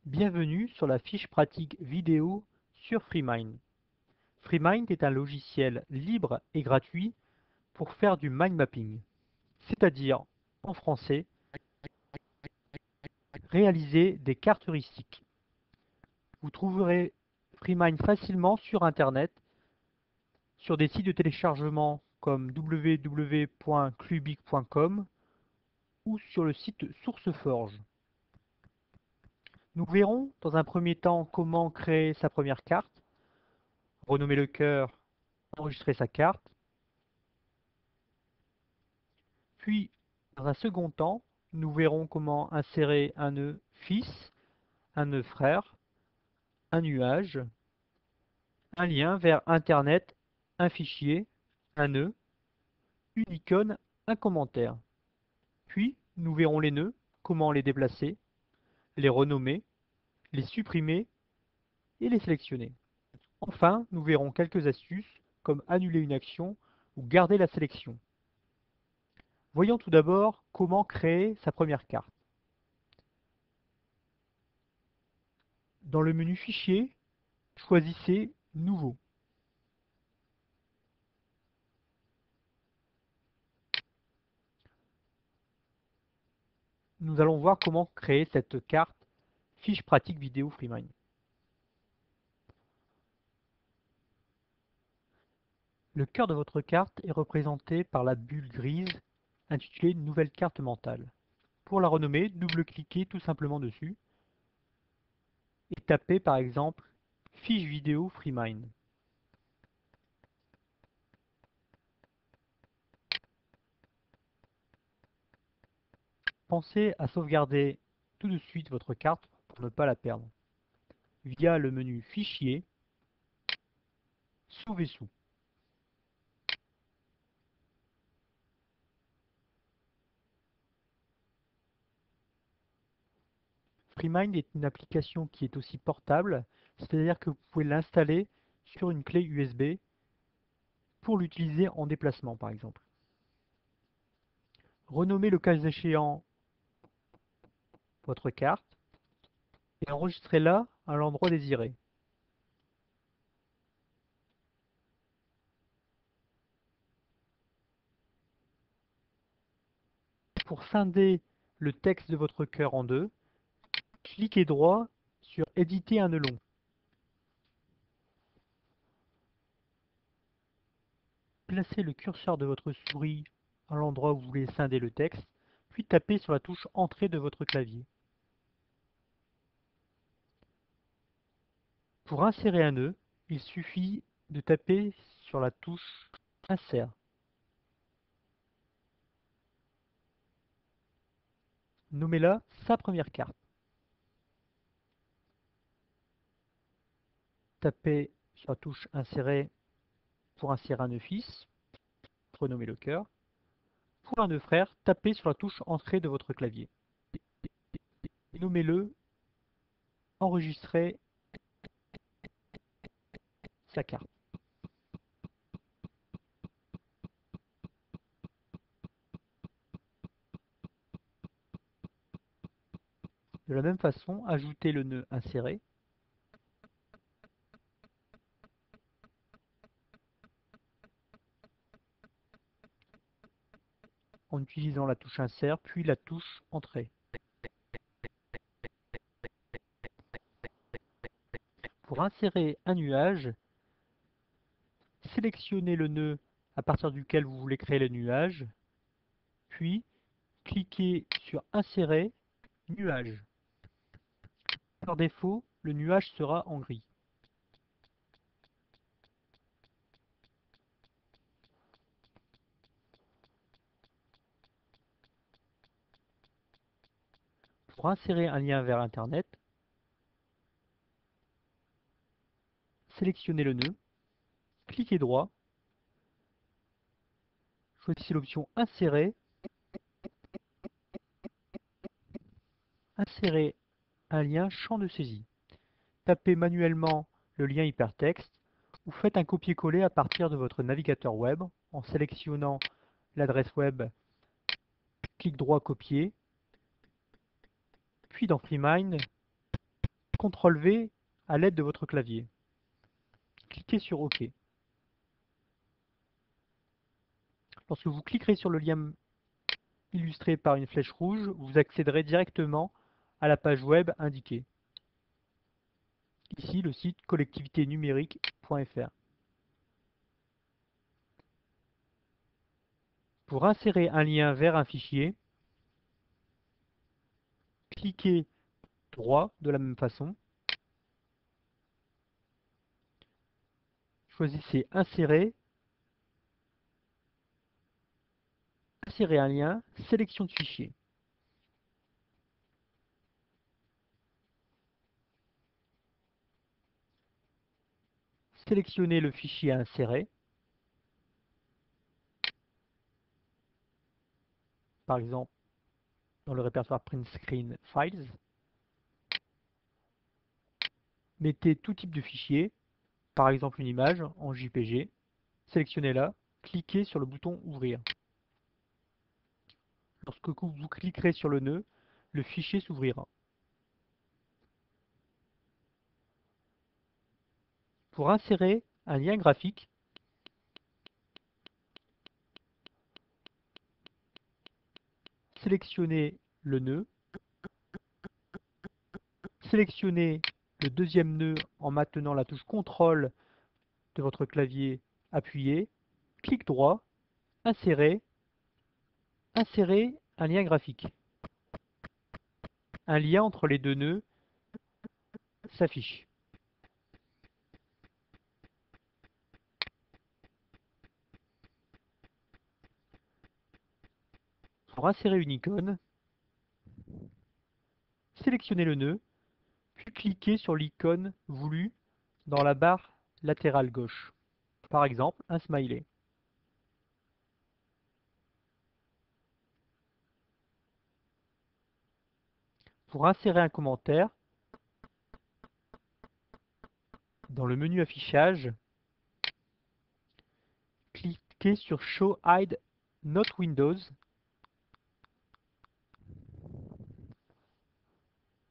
Bienvenue sur la fiche pratique vidéo sur FreeMind. FreeMind est un logiciel libre et gratuit pour faire du mind mapping, c'est-à-dire, en français, réaliser des cartes heuristiques. Vous trouverez FreeMind facilement sur Internet, sur des sites de téléchargement comme www.clubic.com ou sur le site SourceForge. Nous verrons dans un premier temps comment créer sa première carte, renommer le cœur, enregistrer sa carte. Puis, dans un second temps, nous verrons comment insérer un nœud fils, un nœud frère, un nuage, un lien vers Internet, un fichier, un nœud, une icône, un commentaire. Puis, nous verrons les nœuds, comment les déplacer, les renommer, les supprimer et les sélectionner. Enfin, nous verrons quelques astuces comme annuler une action ou garder la sélection. Voyons tout d'abord comment créer sa première carte. Dans le menu Fichier, choisissez Nouveau. Nous allons voir comment créer cette carte fiche pratique vidéo FreeMind. Le cœur de votre carte est représenté par la bulle grise intitulée Nouvelle carte mentale. Pour la renommer, double-cliquez tout simplement dessus et tapez par exemple Fiche vidéo FreeMind. Pensez à sauvegarder tout de suite votre carte pour ne pas la perdre via le menu Fichier, Sauver sous. FreeMind est une application qui est aussi portable, c'est-à-dire que vous pouvez l'installer sur une clé USB pour l'utiliser en déplacement par exemple. Renommez le cas échéant votre carte et enregistrez-la à l'endroit désiré. Pour scinder le texte de votre cœur en deux, cliquez droit sur Éditer un nœud long. Placez le curseur de votre souris à l'endroit où vous voulez scinder le texte, puis tapez sur la touche Entrée de votre clavier. Pour insérer un nœud, il suffit de taper sur la touche Insert. Nommez-la sa première carte. Tapez sur la touche Insérer pour insérer un nœud fils, renommez le cœur. Pour un nœud frère, tapez sur la touche Entrée de votre clavier. Nommez-le Enregistrer sa carte. De la même façon, ajoutez le nœud Insérer. En utilisant la touche Insert, puis la touche Entrée. Pour insérer un nuage, sélectionnez le nœud à partir duquel vous voulez créer le nuage, puis cliquez sur Insérer nuage. Par défaut, le nuage sera en gris. Pour insérer un lien vers Internet, sélectionnez le nœud, cliquez droit, choisissez l'option Insérer, insérez un lien champ de saisie. Tapez manuellement le lien hypertexte ou faites un copier-coller à partir de votre navigateur web en sélectionnant l'adresse web, clic droit copier, puis dans FreeMind, CTRL-V à l'aide de votre clavier. Cliquez sur OK. Lorsque vous cliquerez sur le lien illustré par une flèche rouge, vous accéderez directement à la page web indiquée. Ici, le site collectivité-numérique.fr. Pour insérer un lien vers un fichier, cliquez droit de la même façon. Choisissez Insérer, insérer un lien, sélection de fichier. Sélectionnez le fichier à insérer. Par exemple, dans le répertoire Print Screen Files. Mettez tout type de fichier, par exemple une image en JPG. Sélectionnez-la, cliquez sur le bouton Ouvrir. Lorsque vous cliquerez sur le nœud, le fichier s'ouvrira. Pour insérer un lien graphique, sélectionnez le nœud, sélectionnez le deuxième nœud en maintenant la touche CTRL de votre clavier appuyé, clic droit, insérer, insérer un lien graphique. Un lien entre les deux nœuds s'affiche. Pour insérer une icône, sélectionnez le nœud, puis cliquez sur l'icône voulue dans la barre latérale gauche. Par exemple, un smiley. Pour insérer un commentaire, dans le menu affichage, cliquez sur Show Hide Not Windows.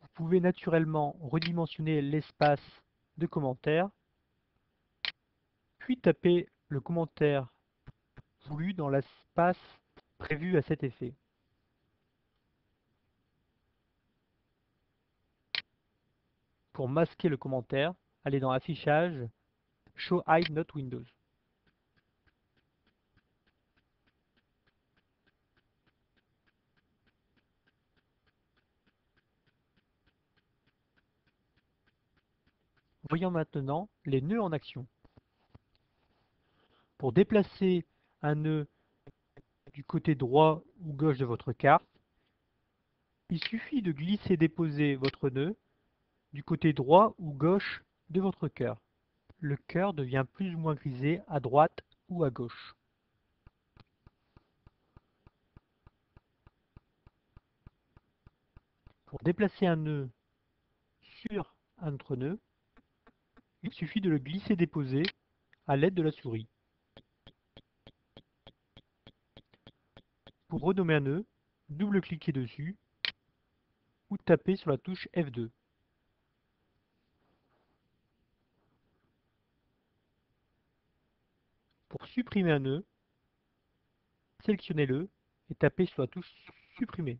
Vous pouvez naturellement redimensionner l'espace de commentaire, puis taper le commentaire voulu dans l'espace prévu à cet effet. Pour masquer le commentaire, allez dans Affichage, Show Hide Not Windows. Voyons maintenant les nœuds en action. Pour déplacer un nœud du côté droit ou gauche de votre carte, il suffit de glisser-déposer votre nœud du côté droit ou gauche de votre cœur. Le cœur devient plus ou moins grisé à droite ou à gauche. Pour déplacer un nœud sur un autre nœud, il suffit de le glisser-déposer à l'aide de la souris. Pour renommer un nœud, double-cliquez dessus ou tapez sur la touche F2. Pour supprimer un nœud, sélectionnez-le et tapez sur la touche Supprimer.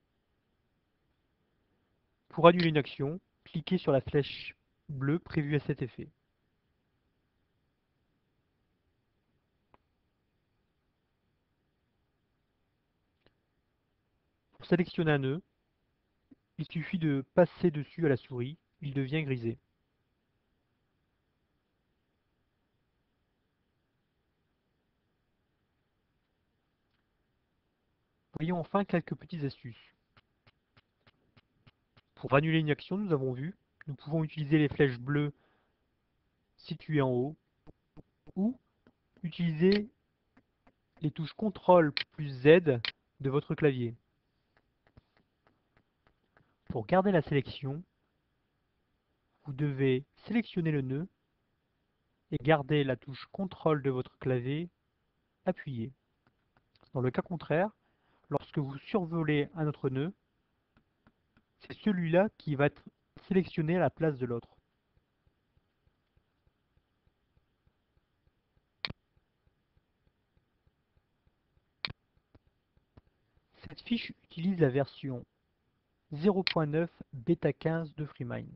Pour annuler une action, cliquez sur la flèche bleue prévue à cet effet. Pour sélectionner un nœud, il suffit de passer dessus à la souris, il devient grisé. Voyons enfin quelques petites astuces. Pour annuler une action, nous avons vu, nous pouvons utiliser les flèches bleues situées en haut ou utiliser les touches CTRL plus Z de votre clavier. Pour garder la sélection, vous devez sélectionner le nœud et garder la touche CTRL de votre clavier appuyée. Dans le cas contraire, lorsque vous survolez un autre nœud, c'est celui-là qui va être sélectionner à la place de l'autre. Cette fiche utilise la version 0.9 bêta 15 de FreeMind.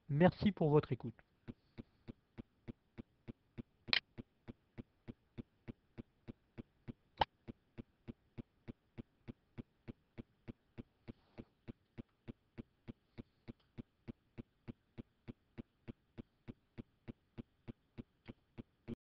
Merci pour votre écoute.